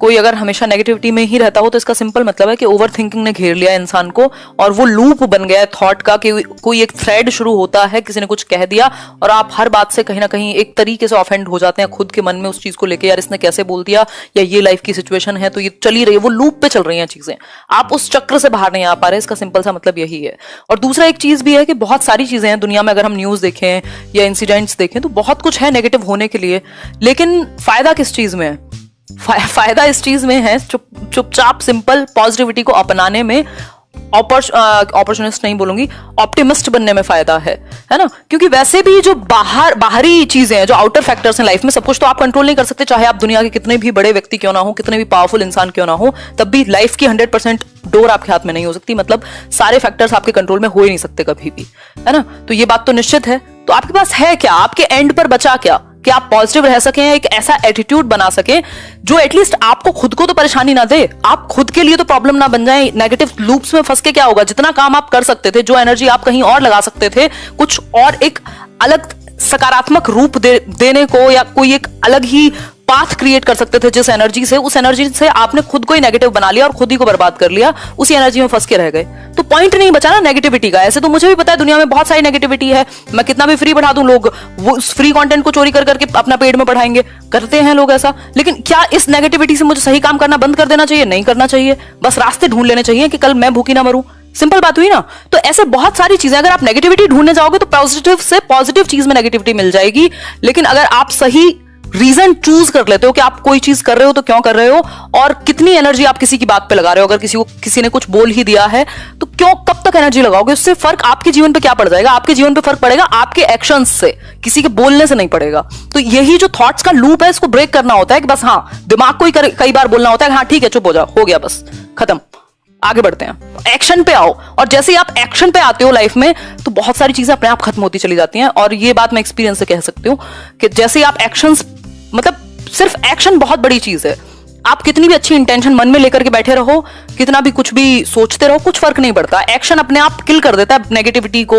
कोई अगर हमेशा नेगेटिविटी में ही रहता हो तो इसका सिंपल मतलब है कि ओवर थिंकिंग ने घेर लिया इंसान को और वो लूप बन गया है थॉट का कि कोई एक थ्रेड शुरू होता है, किसी ने कुछ कह दिया और आप हर बात से कहीं ना कहीं एक तरीके से ऑफेंड हो जाते हैं खुद के मन में उस चीज को लेके, यार इसने कैसे बोल दिया, या ये लाइफ की सिचुएशन है तो ये चली रही है, वो लूप पे चल रही हैं चीजें, आप उस चक्र से बाहर नहीं आ पा रहे। इसका सिंपल सा मतलब यही है। और दूसरा एक चीज भी है कि बहुत सारी चीजें हैं दुनिया में, अगर हम न्यूज देखें या इंसिडेंट्स देखें तो बहुत कुछ है नेगेटिव होने के लिए, लेकिन फायदा किस चीज में है? फायदा इस चीज में है चुपचाप सिंपल पॉजिटिविटी को अपनाने में, अपॉर्चुनिस्ट नहीं बोलूंगी, ऑप्टिमिस्ट बनने में फायदा है ना। क्योंकि वैसे भी जो बाहरी चीजें हैं, जो आउटर फैक्टर्स हैं लाइफ में, सब कुछ तो आप कंट्रोल नहीं कर सकते, चाहे आप दुनिया के कितने भी बड़े व्यक्ति क्यों ना हो, कितने भी पावरफुल इंसान क्यों ना हो, तब भी लाइफ की 100% डोर आपके हाथ में नहीं हो सकती। मतलब सारे फैक्टर्स आपके कंट्रोल में हो ही नहीं सकते कभी भी, है ना। तो ये बात तो निश्चित है। तो आपके पास है क्या, आपके एंड पर बचा क्या कि आप पॉजिटिव रह सकें, एक ऐसा एटीट्यूड बना सकें जो एटलीस्ट आपको खुद को तो परेशानी ना दे, आप खुद के लिए तो प्रॉब्लम ना बन जाए। नेगेटिव लूप्स में फंस के क्या होगा, जितना काम आप कर सकते थे, जो एनर्जी आप कहीं और लगा सकते थे, कुछ और एक अलग सकारात्मक रूप देने को, या कोई एक अलग ही पाथ क्रिएट कर सकते थे जिस एनर्जी से, उस एनर्जी से आपने खुद को ही नेगेटिव बना लिया और खुद ही को बर्बाद कर लिया, उसी एनर्जी में फंस के रह गए। तो पॉइंट नहीं बचा ना नेगेटिविटी का। ऐसे तो मुझे भी पता है दुनिया में बहुत सारी नेगेटिविटी है, मैं कितना भी फ्री बढ़ा दूं, लोग वो उस फ्री कंटेंट को चोरी कर करके अपना पेड में बढ़ाएंगे, करते हैं लोग ऐसा। लेकिन क्या इस नेगेटिविटी से मुझे सही काम करना बंद कर देना चाहिए? नहीं करना चाहिए, बस रास्ते ढूंढ लेने चाहिए कि कल मैं भूखी ना मरूं। सिंपल बात हुई ना। तो ऐसे बहुत सारी चीजें, अगर आप नेगेटिविटी ढूंढने जाओगे तो पॉजिटिव से पॉजिटिव चीज में नेगेटिविटी मिल जाएगी। लेकिन अगर आप सही रीजन चूज कर लेते हो कि आप कोई चीज कर रहे हो तो क्यों कर रहे हो, और कितनी एनर्जी आप किसी की बात पे लगा रहे हो, अगर किसी ने कुछ बोल ही दिया है तो क्यों, कब तक एनर्जी लगाओगे, उससे फर्क आपके जीवन पे क्या पड़ जाएगा? आपके जीवन पे फर्क पड़ेगा आपके एक्शंस से, किसी के बोलने से नहीं पड़ेगा। तो यही जो थॉट्स का लूप है, इसको ब्रेक करना होता है कि बस हाँ, दिमाग को ही कई बार बोलना होता है हाँ ठीक है चुप हो जाओ, हो गया, बस खत्म, आगे बढ़ते हैं, एक्शन पे आओ। और जैसे ही आप एक्शन पे आते हो लाइफ में तो बहुत सारी चीजें अपने आप खत्म होती चली जाती हैं। और ये बात मैं एक्सपीरियंस से कह सकती हूँ कि जैसे ही आप एक्शंस, मतलब सिर्फ एक्शन बहुत बड़ी चीज है। आप कितनी भी अच्छी इंटेंशन मन में लेकर के बैठे रहो, कितना भी कुछ भी सोचते रहो, कुछ फर्क नहीं पड़ता। एक्शन अपने आप किल कर देता है नेगेटिविटी को,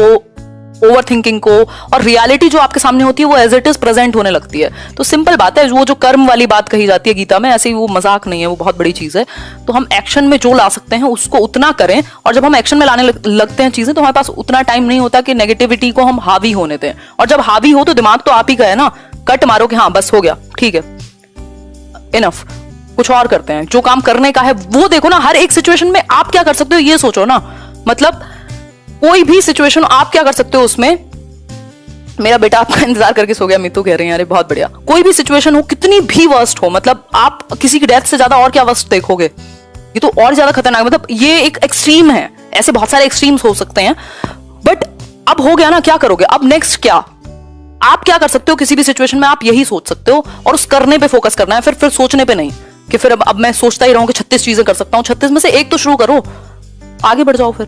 ओवर थिंकिंग को, और रियलिटी जो आपके सामने होती है वो एज इट इज प्रेजेंट होने लगती है। तो सिंपल बात है, वो जो कर्म वाली बात कही जाती है गीता में, ऐसे ही वो मजाक नहीं है, वो बहुत बड़ी चीज है। तो हम एक्शन में जो ला सकते हैं उसको उतना करें, और जब हम एक्शन में लाने लगते हैं चीजें तो हमारे पास उतना टाइम नहीं होता कि नेगेटिविटी को हम हावी होने दें। और जब हावी हो तो दिमाग तो आप ही का है ना, कट मारो कि हाँ बस हो गया, ठीक है, इनफ, कुछ और करते हैं, जो काम करने का है वो देखो ना। हर एक सिचुएशन में आप क्या कर सकते हो ये सोचो ना। मतलब कोई भी सिचुएशन आप क्या कर सकते हो उसमें। मेरा बेटा आपका इंतजार करके सो गया, मीतू कह रही है, अरे बहुत बढ़िया। कोई भी सिचुएशन हो, कितनी भी वर्स्ट हो, मतलब आप किसी की डेथ से ज्यादा और क्या वर्स्ट देखोगे, ये तो और ज्यादा खतरनाक, मतलब ये एक एक्सट्रीम है। ऐसे बहुत सारे एक्सट्रीम्स हो सकते हैं, बट अब हो गया ना, क्या करोगे अब, नेक्स्ट क्या, आप क्या कर सकते हो किसी भी सिचुएशन में, आप यही सोच सकते हो और उस करने पे फोकस करना है, फिर सोचने पे नहीं कि फिर अब मैं सोचता ही रहूं कि 36 चीजें कर सकता हूं। 36 में से एक तो शुरू करो, आगे बढ़ जाओ फिर।